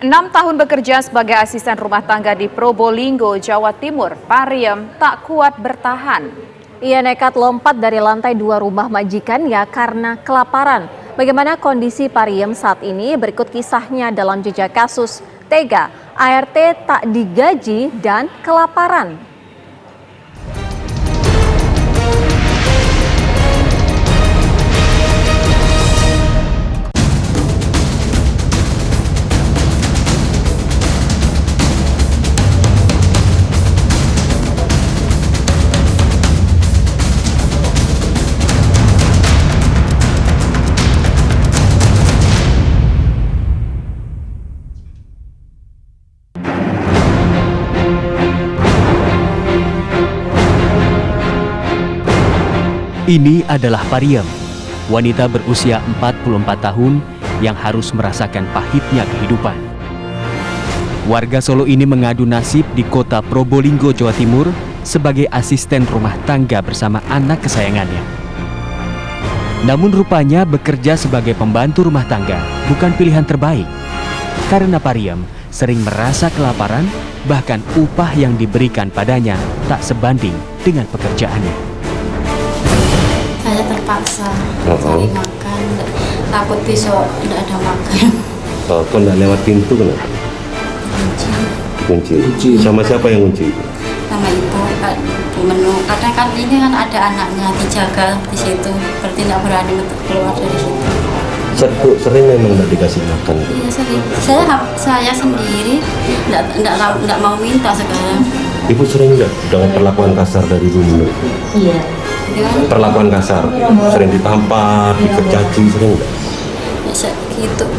6 tahun bekerja sebagai asisten rumah tangga di Probolinggo, Jawa Timur, Pariem tak kuat bertahan. Ia nekat lompat dari lantai 2 rumah majikannya karena kelaparan. Bagaimana kondisi Pariem saat ini? Berikut kisahnya dalam jejak kasus tega, ART tak digaji dan kelaparan. Ini adalah Pariem, wanita berusia 44 tahun yang harus merasakan pahitnya kehidupan. Warga Solo ini mengadu nasib di kota Probolinggo, Jawa Timur sebagai asisten rumah tangga bersama anak kesayangannya. Namun rupanya bekerja sebagai pembantu rumah tangga bukan pilihan terbaik. Karena Pariem sering merasa kelaparan, bahkan upah yang diberikan padanya tak sebanding dengan pekerjaannya. Saya terpaksa cari makan, takut besok tidak ada makan. Oh, kok nggak lewat pintu kenapa? Kunci. Sama siapa yang kunci? Sama ibu menu. Kadang kan ini kan ada anaknya dijaga di situ, berarti tidak berani untuk keluar dari situ. Sering memang nggak dikasih makan? Iya sering. Saya sendiri tidak mau minta sekarang. Ibu sering nggak dengan perlakuan kasar dari ibu? Iya. Perlakuan kasar, sering ditampar, dikecaci, sering nggak?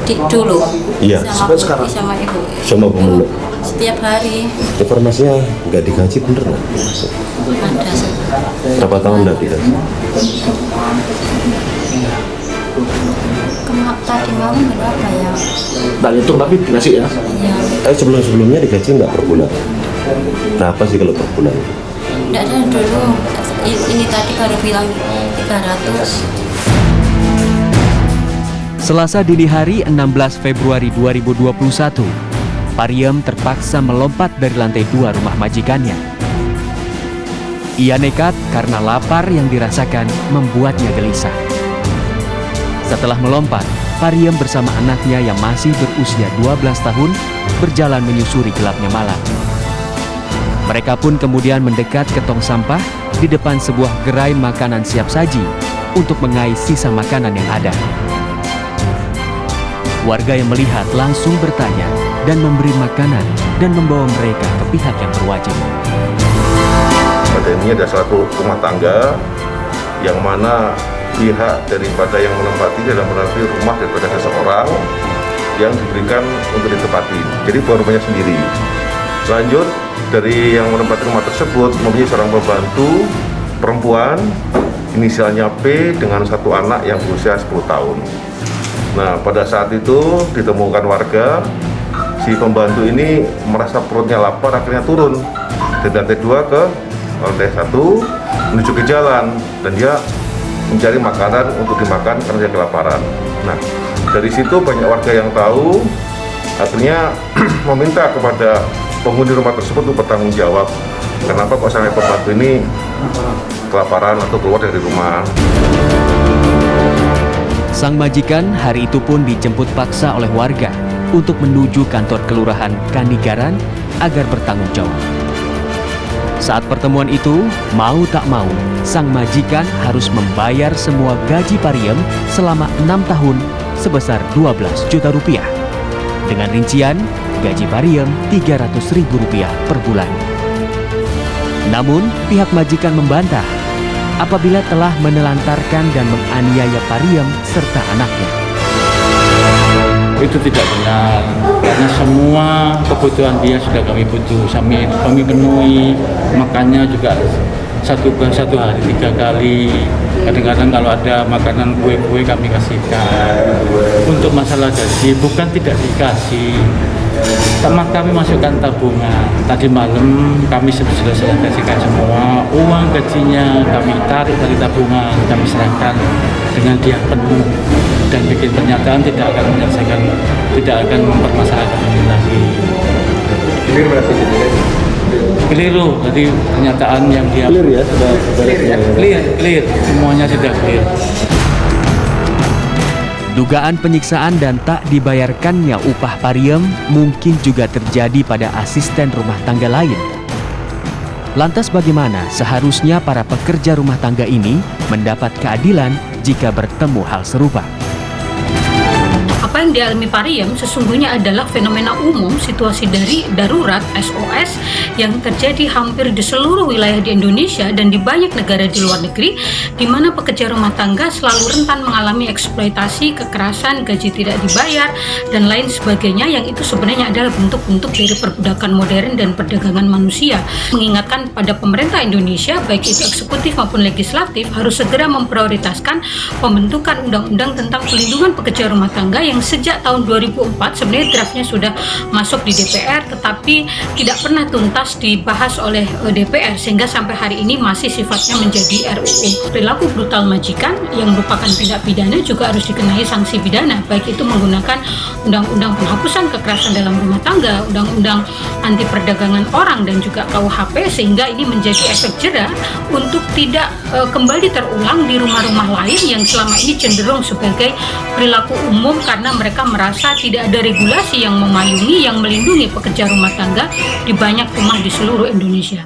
Gitu dulu. Iya. Sampai sekarang. Sama ibu. Sama ibu. Setiap hari. Informasinya nggak digaji bener nggak? Ada. Berapa tahun nggak digaji? Tadi malam berapa ya? Tak hitung tapi dikasih ya? Iya. Sebelumnya digaji nggak per bulan? Berapa sih kalau per bulan? Nggak ada dulu. Ini tadi baru bilang 300. Selasa dini hari 16 Februari 2021, Pariem terpaksa melompat dari lantai 2 rumah majikannya. Ia nekat karena lapar yang dirasakan membuatnya gelisah. Setelah melompat, Pariem bersama anaknya yang masih berusia 12 tahun berjalan menyusuri gelapnya malam. Mereka pun kemudian mendekat ke tong sampah di depan sebuah gerai makanan siap saji untuk mengais sisa makanan yang ada. Warga yang melihat langsung bertanya dan memberi makanan dan membawa mereka ke pihak yang berwajib. Pada ini ada satu rumah tangga yang mana pihak daripada yang menempati dalam menempati rumah daripada seseorang yang diberikan untuk ditempati. Jadi bukan rumahnya sendiri. Lanjut, dari yang menempati rumah tersebut mempunyai seorang pembantu perempuan inisialnya P dengan satu anak yang berusia 10 tahun. Nah, pada saat itu ditemukan warga, si pembantu ini merasa perutnya lapar, akhirnya turun dari lantai 2 ke lantai 1 menuju ke jalan, dan dia mencari makanan untuk dimakan karena dia kelaparan. Nah, dari situ banyak warga yang tahu, akhirnya meminta kepada penghuni rumah tersebut untuk bertanggung jawab. Kenapa kok sampai pembantu ini kelaparan atau keluar dari rumah? Sang majikan hari itu pun dijemput paksa oleh warga untuk menuju kantor kelurahan Kanigaran agar bertanggung jawab. Saat pertemuan itu, mau tak mau, sang majikan harus membayar semua gaji Pariem selama 6 tahun sebesar 12 juta rupiah. Dengan rincian, gaji Pariem Rp300.000 per bulan. Namun, pihak majikan membantah apabila telah menelantarkan dan menganiaya Pariem serta anaknya. Itu tidak benar, karena semua kebutuhan dia sudah kami penuhi, makannya juga satu hari 3 kali. Kadang-kadang kalau ada makanan kue-kue kami kasihkan. Untuk masalah gaji bukan tidak dikasih, kami masukkan tabungan. Tadi malam kami sudah kasihkan semua uang gajinya, kami tarik dari tabungan, kami serahkan dengan dia penuh dan bikin pernyataan tidak akan menyelesaikan, tidak akan mempermasalahkan ini lagi. keliru. Jadi pernyataan yang dia Clear ya, sudah beres ya. clear, semuanya sudah clear. Dugaan penyiksaan dan tak dibayarkannya upah Pariem mungkin juga terjadi pada asisten rumah tangga lain. Lantas bagaimana seharusnya para pekerja rumah tangga ini mendapat keadilan jika bertemu hal serupa? Apa yang dialami Pariem sesungguhnya adalah fenomena umum situasi dari darurat SOS yang terjadi hampir di seluruh wilayah di Indonesia dan di banyak negara di luar negeri, di mana pekerja rumah tangga selalu rentan mengalami eksploitasi, kekerasan, gaji tidak dibayar, dan lain sebagainya, yang itu sebenarnya adalah bentuk-bentuk dari perbudakan modern dan perdagangan manusia. Mengingatkan pada pemerintah Indonesia, baik itu eksekutif maupun legislatif, harus segera memprioritaskan pembentukan undang-undang tentang pelindungan pekerja rumah tangga yang sejak tahun 2004 sebenarnya draftnya sudah masuk di DPR, tetapi tidak pernah tuntas dibahas oleh DPR sehingga sampai hari ini masih sifatnya menjadi RUU. Perilaku brutal majikan yang merupakan tindak pidana juga harus dikenai sanksi pidana, baik itu menggunakan undang-undang penghapusan kekerasan dalam rumah tangga, undang-undang anti perdagangan orang, dan juga KUHP, sehingga ini menjadi efek jera untuk tidak kembali terulang di rumah-rumah lain yang selama ini cenderung sebagai perilaku umum karena mereka merasa tidak ada regulasi yang memayungi, yang melindungi pekerja rumah tangga di banyak rumah di seluruh Indonesia.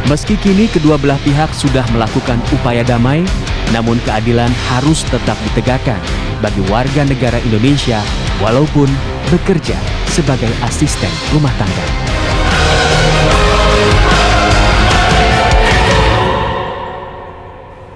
Meski kini kedua belah pihak sudah melakukan upaya damai, namun keadilan harus tetap ditegakkan bagi warga negara Indonesia walaupun bekerja sebagai asisten rumah tangga.